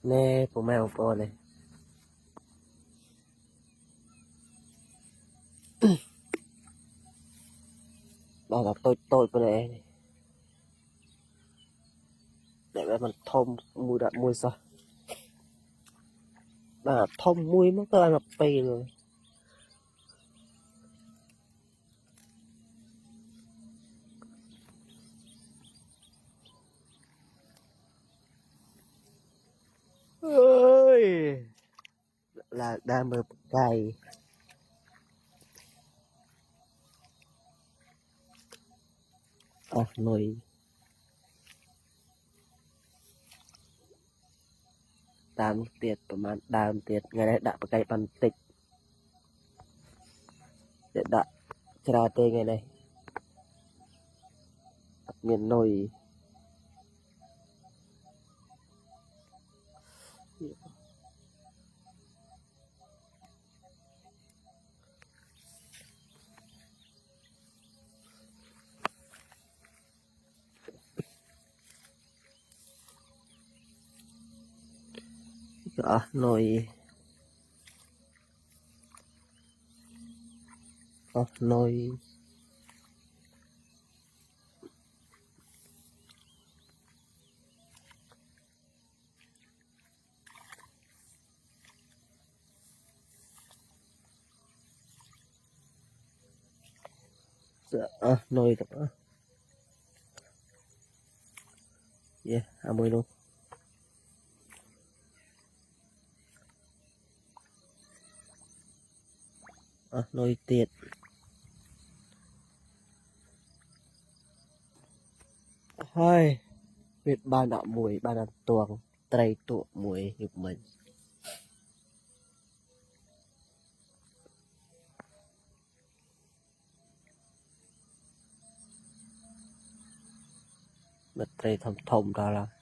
nè của mèo po này bảo là tôi cái này để mà thom mùi đạn mùi sao mà thom mùi mất tôi ăn là pì rồi ơi là đam mê cay nồi đam tiệtประมาณđam tiệt ngày nay đã cay bàn tịch để đã ra tê ngày này miền nồi nồi nồi nồi đó yeah mùi luôn nồi tiệt hai Việt ba đạo mùi ba đạo tuồng tây tụ mùi hiệp mình bật tây thông thông đó là